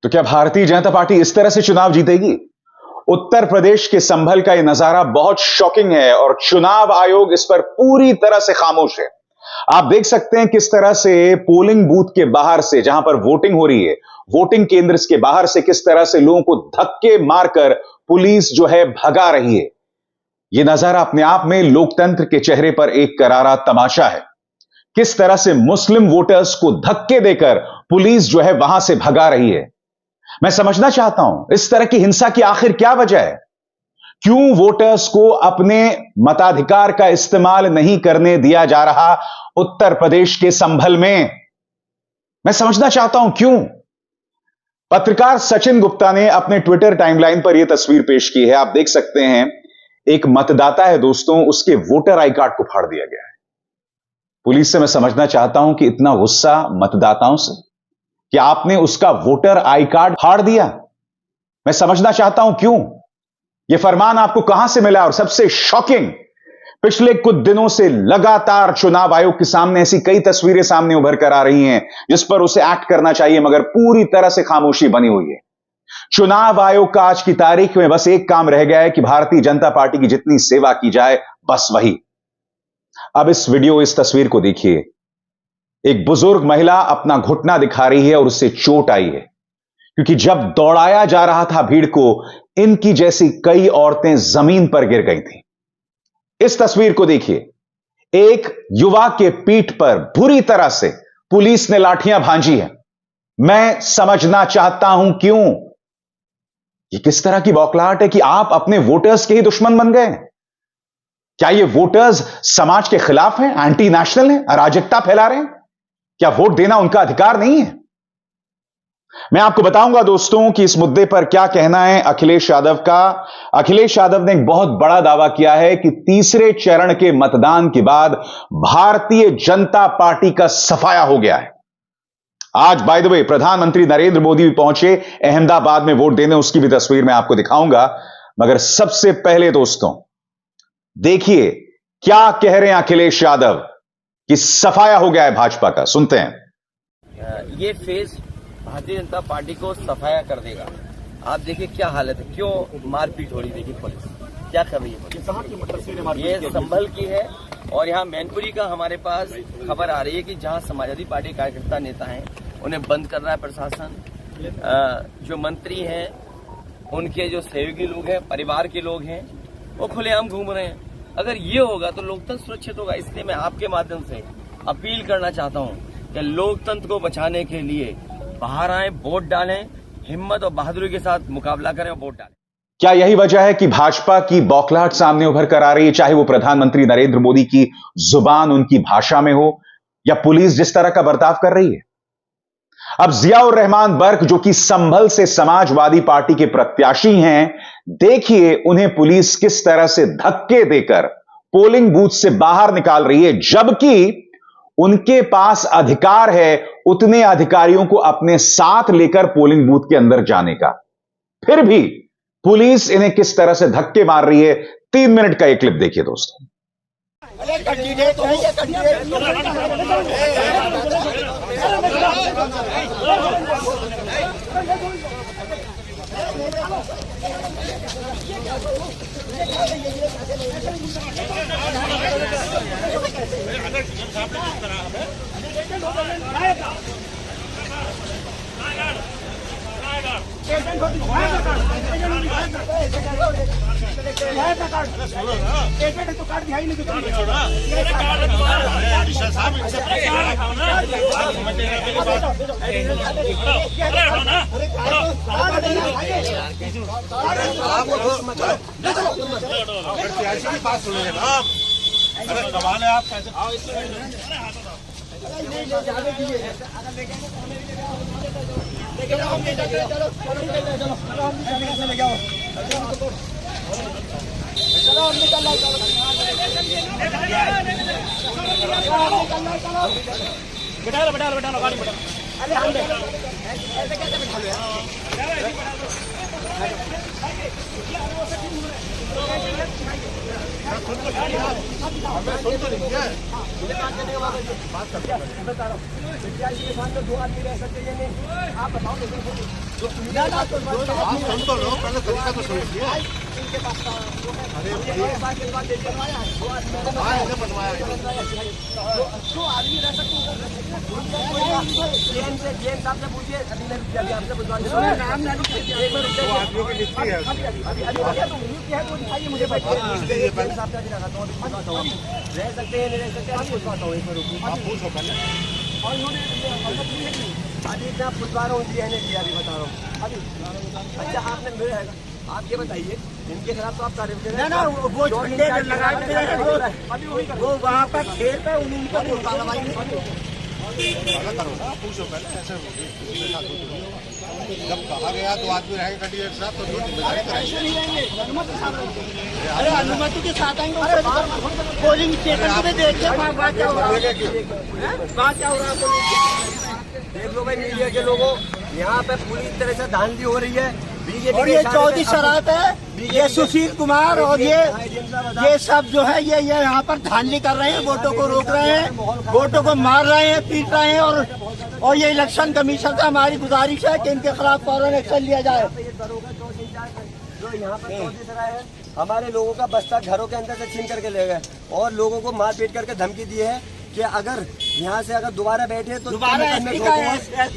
तो क्या भारतीय जनता पार्टी इस तरह से चुनाव जीतेगी? उत्तर प्रदेश के संभल का यह नजारा बहुत शॉकिंग है और चुनाव आयोग इस पर पूरी तरह से खामोश है। आप देख सकते हैं किस तरह से पोलिंग बूथ के बाहर से, जहां पर वोटिंग हो रही है, वोटिंग केंद्र के बाहर से किस तरह से लोगों को धक्के मारकर पुलिस जो है भगा रही है। यह नजारा अपने आप में लोकतंत्र के चेहरे पर एक करारा तमाशा है। किस तरह से मुस्लिम वोटर्स को धक्के देकर पुलिस जो है वहां से भगा रही है। मैं समझना चाहता हूं इस तरह की हिंसा की आखिर क्या वजह है। क्यों वोटर्स को अपने मताधिकार का इस्तेमाल नहीं करने दिया जा रहा उत्तर प्रदेश के संभल में? मैं समझना चाहता हूं क्यों। पत्रकार सचिन गुप्ता ने अपने ट्विटर टाइमलाइन पर यह तस्वीर पेश की है। आप देख सकते हैं एक मतदाता है दोस्तों, उसके वोटर आई कार्ड को फाड़ दिया गया है। पुलिस से मैं समझना चाहता हूं कि इतना गुस्सा मतदाताओं से कि आपने उसका वोटर आई कार्ड फाड़ दिया। मैं समझना चाहता हूं क्यों। यह फरमान आपको कहां से मिला। और सबसे शॉकिंग, पिछले कुछ दिनों से लगातार चुनाव आयोग के सामने ऐसी कई तस्वीरें सामने उभर कर आ रही हैं जिस पर उसे एक्ट करना चाहिए, मगर पूरी तरह से खामोशी बनी हुई है। चुनाव आयोग का आज की तारीख में बस एक काम रह गया है कि भारतीय जनता पार्टी की जितनी सेवा की जाए, बस वही। अब इस तस्वीर को देखिए। एक बुजुर्ग महिला अपना घुटना दिखा रही है और उससे चोट आई है, क्योंकि जब दौड़ाया जा रहा था भीड़ को, इनकी जैसी कई औरतें जमीन पर गिर गई थीं। इस तस्वीर को देखिए। एक युवा के पीठ पर बुरी तरह से पुलिस ने लाठियां भांजी हैं। मैं समझना चाहता हूं क्यों। यह किस तरह की बौखलाहट है कि आप अपने वोटर्स के ही दुश्मन बन गए। क्या ये वोटर्स समाज के खिलाफ हैं, एंटी नेशनल हैं, अराजकता फैला रहे हैं? क्या वोट देना उनका अधिकार नहीं है? मैं आपको बताऊंगा दोस्तों कि इस मुद्दे पर क्या कहना है अखिलेश यादव का। अखिलेश यादव ने एक बहुत बड़ा दावा किया है कि तीसरे चरण के मतदान के बाद भारतीय जनता पार्टी का सफाया हो गया है। आज बाय द वे प्रधानमंत्री नरेंद्र मोदी भी पहुंचे अहमदाबाद में वोट देने, उसकी भी तस्वीर मैं आपको दिखाऊंगा। मगर सबसे पहले दोस्तों देखिए क्या कह रहे हैं अखिलेश यादव कि सफाया हो गया है भाजपा का। सुनते हैं। ये फेज भारतीय जनता पार्टी को सफाया कर देगा। आप देखिए क्या हालत है, क्यों मारपीट हो रही। देखिए पुलिस क्या कर रही है। ये संभल की है और यहाँ मैनपुरी का हमारे पास खबर आ रही है कि जहाँ समाजवादी पार्टी कार्यकर्ता नेता हैं उन्हें बंद कर रहा है प्रशासन। जो मंत्री हैं, उनके जो सहयोगी लोग हैं, परिवार के लोग हैं, वो खुलेआम घूम रहे हैं। अगर ये होगा तो लोकतंत्र सुरक्षित होगा। इसलिए मैं आपके माध्यम से अपील करना चाहता हूँ कि लोकतंत्र को बचाने के लिए बाहर आए, वोट डालें, हिम्मत और बहादुरी के साथ मुकाबला करें और वोट डालें। क्या यही वजह है कि भाजपा की बौखलाहट सामने उभर कर आ रही है, चाहे वो प्रधानमंत्री नरेंद्र मोदी की जुबान, उनकी भाषा में हो, या पुलिस जिस तरह का बर्ताव कर रही है? अब जियाउर रहमान बर्क, जो कि संभल से समाजवादी पार्टी के प्रत्याशी हैं, देखिए उन्हें पुलिस किस तरह से धक्के देकर पोलिंग बूथ से बाहर निकाल रही है, जबकि उनके पास अधिकार है उतने अधिकारियों को अपने साथ लेकर पोलिंग बूथ के अंदर जाने का। फिर भी पुलिस इन्हें किस तरह से धक्के मार रही है। 3 मिनट का एक क्लिप देखिए दोस्तों। सवाल है आप कैसे बैठा लो गाड़ी बैठा। दो आदमी रह सकते हैं नहीं, आप बताओ। आप सुन तो लो, पहले तरीका तो समझिए। दो आदमी रह सकते हैं, आपसे पूछिए। अभी आपसे मुझे रह सकते हैं नहीं रह सकते, आप पूछवाता हूँ। आप पूछो पहले। और इन्होंने अभी मैं बुधवार हूँ दिया नहीं दिया, अभी बता रहा हूँ अभी। अच्छा आपने मेरे है, आप ये बताइए इनके खिलाफ तो आप कार्रवाई ना वो झंडे लगाए वो वहाँ पर खेल पे उन्हीं पर कार्रवाई करो ना, पूछो पहले। ऐसे जब कहा गया तो आदमी रहेंगे कैंडिडेट साहब, तो जिम्मेदारी कराएंगे। अरे अनुमति के साथ आएंगे, पोलिंग स्टेशन पे देखिए वहाँ क्या हो रहा है, वहाँ क्या हो रहा है। देख लो भाई मीडिया के लोगों, यहाँ पे पूरी तरह से धांधली हो रही है। और ये चौधरी शरारत है, ये सुशील कुमार और ये सब जो है ये यहाँ पर धांधली कर रहे हैं, वोटों को रोक रहे हैं, वोटों को मार रहे हैं, पीट रहे हैं। और ये इलेक्शन कमीशन से हमारी गुजारिश है कि इनके खिलाफ फौरन एक्शन लिया जाए। जो यहाँ पर चौधरी सराय है, हमारे लोगों का बस्ता घरों के अंदर से छीन करके ले गए और लोगों को मार पीट करके धमकी दी है कि अगर यहाँ से अगर दोबारा बैठे तो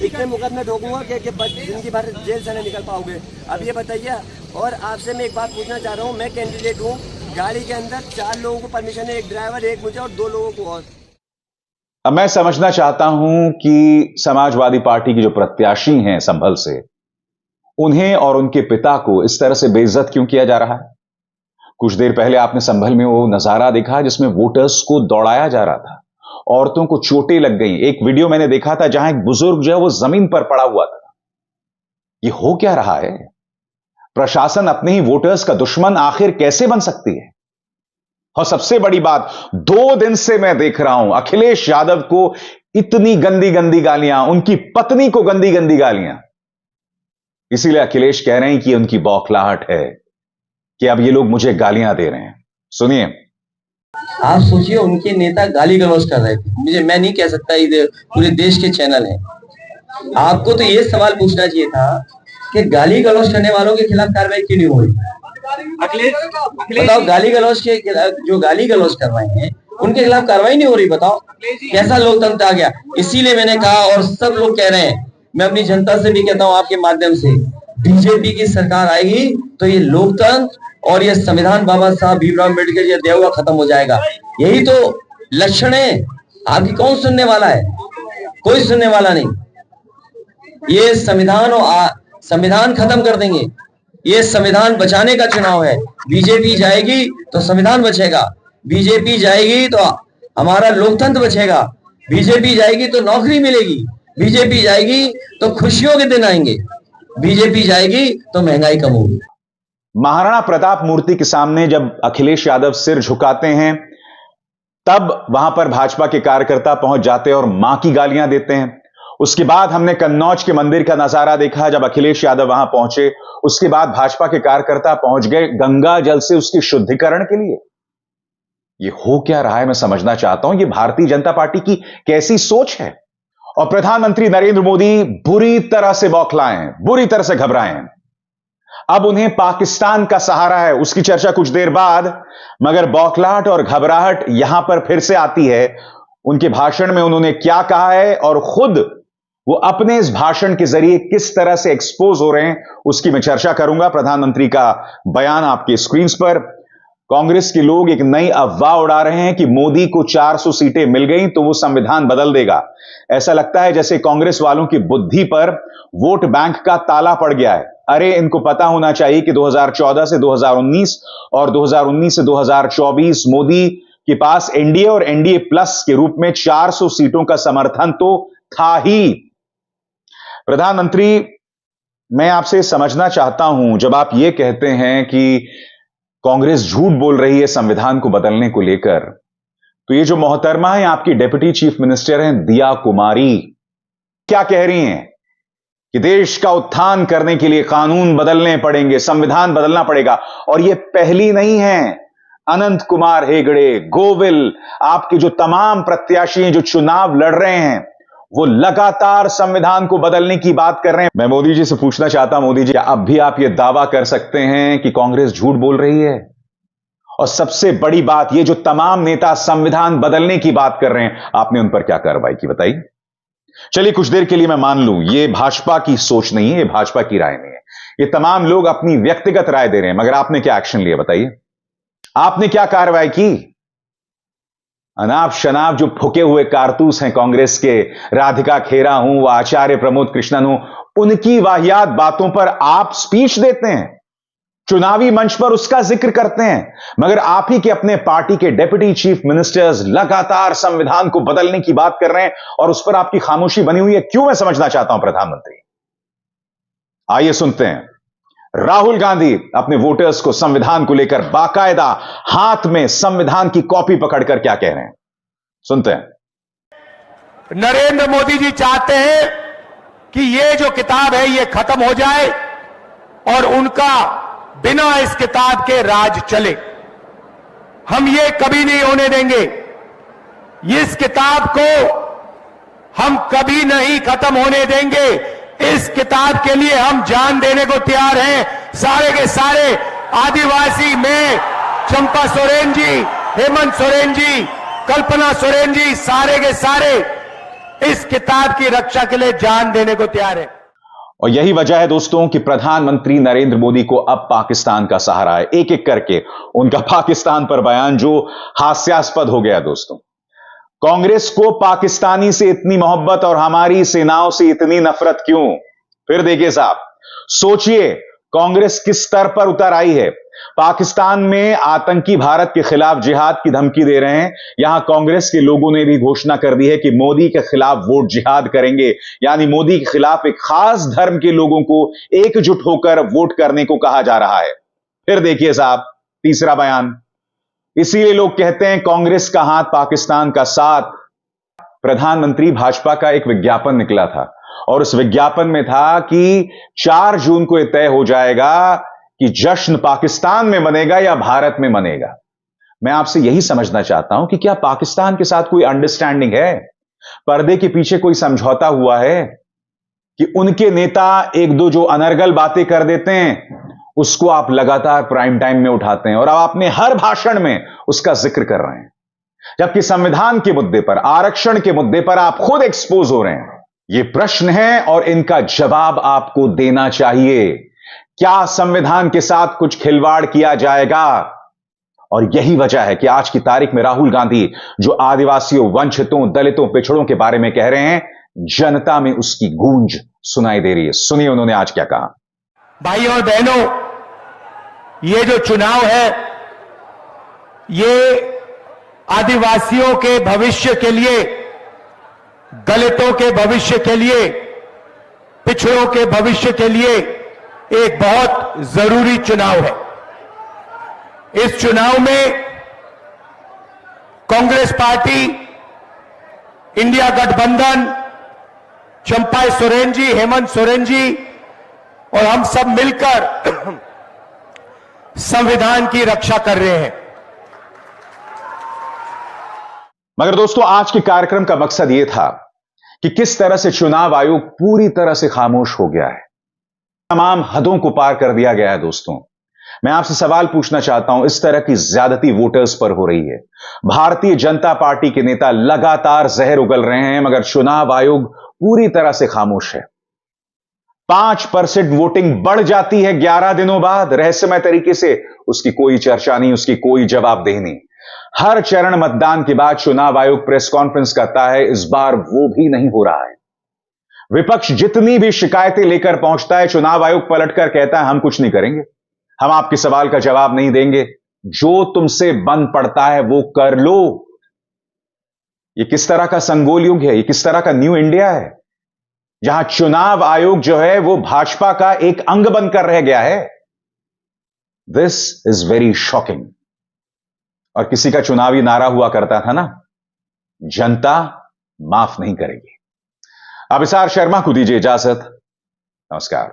इतने मुकदमे ठोकूंगा कि जिंदगी भर जेल से नहीं निकल पाओगे। अब ये बताइए, और आपसे मैं एक बात पूछना चाह रहा हूँ, मैं कैंडिडेट हूँ, गाड़ी के अंदर 4 लोगों को परमिशन है, एक ड्राइवर, एक मुझे और 2 लोगों को और। अब मैं समझना चाहता हूं कि समाजवादी पार्टी की जो प्रत्याशी हैं संभल से, उन्हें और उनके पिता को इस तरह से बेइज्जत क्यों किया जा रहा है। कुछ देर पहले आपने संभल में वो नजारा देखा जिसमें वोटर्स को दौड़ाया जा रहा था, औरतों को चोटें लग गई। एक वीडियो मैंने देखा था जहां एक बुजुर्ग जो है वो जमीन पर पड़ा हुआ था। ये हो क्या रहा है? प्रशासन अपने ही वोटर्स का दुश्मन आखिर कैसे बन सकती है? और सबसे बड़ी बात, 2 दिन से मैं देख रहा हूं अखिलेश यादव को इतनी गंदी गंदी गालियां, उनकी पत्नी को गंदी गंदी गालियां। इसीलिए अखिलेश कह रहे हैं कि उनकी बौखलाहट है कि अब ये लोग मुझे गालियां दे रहे हैं। सुनिए। आप सोचिए, उनके नेता गाली गलौज कर रहे थे। मैं नहीं कह सकता, इधर पूरे देश के चैनल हैं। आपको तो ये सवाल पूछना चाहिए था कि गाली गलौज करने वालों के खिलाफ कार्रवाई क्यों नहीं हो रही। बताओ, गाली गलौज के जो गाली गलौज कर रहे हैं उनके खिलाफ कार्रवाई नहीं हो रही। बताओ कैसा लोकतंत्र आ गया। इसीलिए मैंने कहा, और सब लोग कह रहे हैं, मैं अपनी जनता से भी कहता हूं आपके माध्यम से, बीजेपी की सरकार आएगी तो ये लोकतंत्र और ये संविधान बाबा साहब भीमराव अम्बेडकर ये दिया हुआ खत्म हो जाएगा। यही तो लक्षण है। आपकी कौन सुनने वाला है? कोई सुनने वाला नहीं। ये संविधान खत्म कर देंगे। ये संविधान बचाने का चुनाव है। बीजेपी जाएगी तो संविधान बचेगा, बीजेपी जाएगी तो हमारा लोकतंत्र बचेगा, बीजेपी जाएगी तो नौकरी मिलेगी, बीजेपी जाएगी तो खुशियों के दिन आएंगे, बीजेपी जाएगी तो महंगाई कम होगी। महाराणा प्रताप मूर्ति के सामने जब अखिलेश यादव सिर झुकाते हैं, तब वहां पर भाजपा के कार्यकर्ता पहुंच जाते हैं और मां की गालियां देते हैं। उसके बाद हमने कन्नौज के मंदिर का नजारा देखा जब अखिलेश यादव वहां पहुंचे। उसके बाद भाजपा के कार्यकर्ता पहुंच गए गंगा जल से उसके शुद्धिकरण के लिए। यह हो क्या रहा है, मैं समझना चाहता हूं। यह भारतीय जनता पार्टी की कैसी सोच है? और प्रधानमंत्री नरेंद्र मोदी बुरी तरह से बौखलाए हैं, बुरी तरह से घबराए हैं। अब उन्हें पाकिस्तान का सहारा है, उसकी चर्चा कुछ देर बाद। मगर बौखलाहट और घबराहट यहां पर फिर से आती है। उनके भाषण में उन्होंने क्या कहा है और खुद वो अपने इस भाषण के जरिए किस तरह से एक्सपोज हो रहे हैं, उसकी मैं चर्चा करूंगा। प्रधानमंत्री का बयान आपके स्क्रीन पर। कांग्रेस के लोग एक नई अफवाह उड़ा रहे हैं कि मोदी को 400 सीटें मिल गई तो वो संविधान बदल देगा। ऐसा लगता है जैसे कांग्रेस वालों की बुद्धि पर वोट बैंक का ताला पड़ गया है। अरे इनको पता होना चाहिए कि 2014 से 2019 और 2019 से 2024 मोदी के पास एनडीए और एनडीए प्लस के रूप में 400 सीटों का समर्थन तो था ही। प्रधानमंत्री, मैं आपसे समझना चाहता हूं, जब आप यह कहते हैं कि कांग्रेस झूठ बोल रही है संविधान को बदलने को लेकर, तो ये जो मोहतरमा है आपकी डिप्टी चीफ मिनिस्टर हैं दिया कुमारी, क्या कह रही हैं कि देश का उत्थान करने के लिए कानून बदलने पड़ेंगे, संविधान बदलना पड़ेगा। और यह पहली नहीं है। अनंत कुमार हेगड़े, गोविल, आपके जो तमाम प्रत्याशी हैं जो चुनाव लड़ रहे हैं, वो लगातार संविधान को बदलने की बात कर रहे हैं। मैं मोदी जी से पूछना चाहता हूं, मोदी जी, अब भी आप यह दावा कर सकते हैं कि कांग्रेस झूठ बोल रही है? और सबसे बड़ी बात, ये जो तमाम नेता संविधान बदलने की बात कर रहे हैं, आपने उन पर क्या कार्रवाई की, बताइए। चलिए कुछ देर के लिए मैं मान लूं ये भाजपा की सोच नहीं है, ये भाजपा की राय नहीं है, ये तमाम लोग अपनी व्यक्तिगत राय दे रहे हैं, मगर आपने क्या एक्शन लिया, बताइए। आपने क्या कार्रवाई की? अनाप शनाप जो फुके हुए कारतूस हैं कांग्रेस के, राधिका खेरा हूं व आचार्य प्रमोद कृष्णन हूं, उनकी वाहियात बातों पर आप स्पीच देते हैं, चुनावी मंच पर उसका जिक्र करते हैं, मगर आप ही के अपने पार्टी के डिप्टी चीफ मिनिस्टर्स लगातार संविधान को बदलने की बात कर रहे हैं और उस पर आपकी खामोशी बनी हुई है। क्यों, मैं समझना चाहता हूं प्रधानमंत्री। आइए सुनते हैं राहुल गांधी अपने वोटर्स को संविधान को लेकर बाकायदा हाथ में संविधान की कॉपी पकड़कर क्या कह रहे हैं, सुनते हैं। नरेंद्र मोदी जी चाहते हैं कि ये जो किताब है ये खत्म हो जाए और उनका बिना इस किताब के राज चले। हम ये कभी नहीं होने देंगे। इस किताब को हम कभी नहीं खत्म होने देंगे। इस किताब के लिए हम जान देने को तैयार हैं। सारे के सारे आदिवासी में चंपा सोरेन जी, हेमंत सोरेन जी, कल्पना सोरेन जी, सारे के सारे इस किताब की रक्षा के लिए जान देने को तैयार है। और यही वजह है दोस्तों कि प्रधानमंत्री नरेंद्र मोदी को अब पाकिस्तान का सहारा है। एक एक करके उनका पाकिस्तान पर बयान जो हास्यास्पद हो गया दोस्तों। कांग्रेस को पाकिस्तानी से इतनी मोहब्बत और हमारी सेनाओं से इतनी नफरत क्यों? फिर देखिए साहब, सोचिए कांग्रेस किस स्तर पर उतर आई है। पाकिस्तान में आतंकी भारत के खिलाफ जिहाद की धमकी दे रहे हैं। यहां कांग्रेस के लोगों ने भी घोषणा कर दी है कि मोदी के खिलाफ वोट जिहाद करेंगे, यानी मोदी के खिलाफ एक खास धर्म के लोगों को एकजुट होकर वोट करने को कहा जा रहा है। फिर देखिए साहब, तीसरा बयान, इसीलिए लोग कहते हैं कांग्रेस का हाथ पाकिस्तान का साथ। प्रधानमंत्री भाजपा का एक विज्ञापन निकला था और उस विज्ञापन में था कि 4 जून को यह तय हो जाएगा कि जश्न पाकिस्तान में मनेगा या भारत में मनेगा। मैं आपसे यही समझना चाहता हूं कि क्या पाकिस्तान के साथ कोई अंडरस्टैंडिंग है, पर्दे के पीछे कोई समझौता हुआ है कि उनके नेता एक दो जो अनर्गल बातें कर देते हैं उसको आप लगातार प्राइम टाइम में उठाते हैं और अब आपने हर भाषण में उसका जिक्र कर रहे हैं, जबकि संविधान के मुद्दे पर, आरक्षण के मुद्दे पर आप खुद एक्सपोज हो रहे हैं। ये प्रश्न है और इनका जवाब आपको देना चाहिए। क्या संविधान के साथ कुछ खिलवाड़ किया जाएगा? और यही वजह है कि आज की तारीख में राहुल गांधी जो आदिवासियों, वंचितों, दलितों, पिछड़ों के बारे में कह रहे हैं, जनता में उसकी गूंज सुनाई दे रही है। सुनिए उन्होंने आज क्या कहा। भाइयों और बहनों, ये जो चुनाव है ये आदिवासियों के भविष्य के लिए, दलितों के भविष्य के लिए, पिछड़ों के भविष्य के लिए एक बहुत जरूरी चुनाव है। इस चुनाव में कांग्रेस पार्टी, इंडिया गठबंधन, चंपा सोरेन जी, हेमंत सोरेन जी और हम सब मिलकर संविधान की रक्षा कर रहे हैं। मगर दोस्तों, आज के कार्यक्रम का मकसद यह था कि किस तरह से चुनाव आयोग पूरी तरह से खामोश हो गया है, तमाम हदों को पार कर दिया गया है। दोस्तों, मैं आपसे सवाल पूछना चाहता हूं, इस तरह की ज्यादती वोटर्स पर हो रही है। भारतीय जनता पार्टी के नेता लगातार जहर उगल रहे हैं, मगर चुनाव आयोग पूरी तरह से खामोश है। 5% वोटिंग बढ़ जाती है 11 दिनों बाद रहस्यमय तरीके से, उसकी कोई चर्चा नहीं, उसकी कोई जवाबदेही नहीं। हर चरण मतदान के बाद चुनाव आयोग प्रेस कॉन्फ्रेंस करता है, इस बार वो भी नहीं हो रहा है। विपक्ष जितनी भी शिकायतें लेकर पहुंचता है, चुनाव आयोग पलटकर कहता है हम कुछ नहीं करेंगे, हम आपके सवाल का जवाब नहीं देंगे, जो तुमसे बन पड़ता है वो कर लो। ये किस तरह का संगोल युग है, ये किस तरह का न्यू इंडिया है, जहां चुनाव आयोग जो है वो भाजपा का एक अंग बनकर रह गया है। This is very shocking. और किसी का चुनावी नारा हुआ करता था ना, जनता माफ नहीं करेगी। अब इसार शर्मा को दीजिए इजाजत। नमस्कार।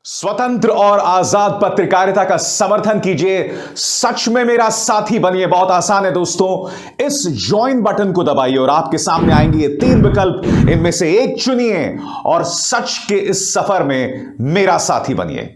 स्वतंत्र और आजाद पत्रकारिता का समर्थन कीजिए, सच में मेरा साथी बनिए। बहुत आसान है दोस्तों, इस ज्वाइन बटन को दबाइए और आपके सामने आएंगे ये 3 विकल्प, इनमें से एक चुनिए और सच के इस सफर में मेरा साथी बनिए।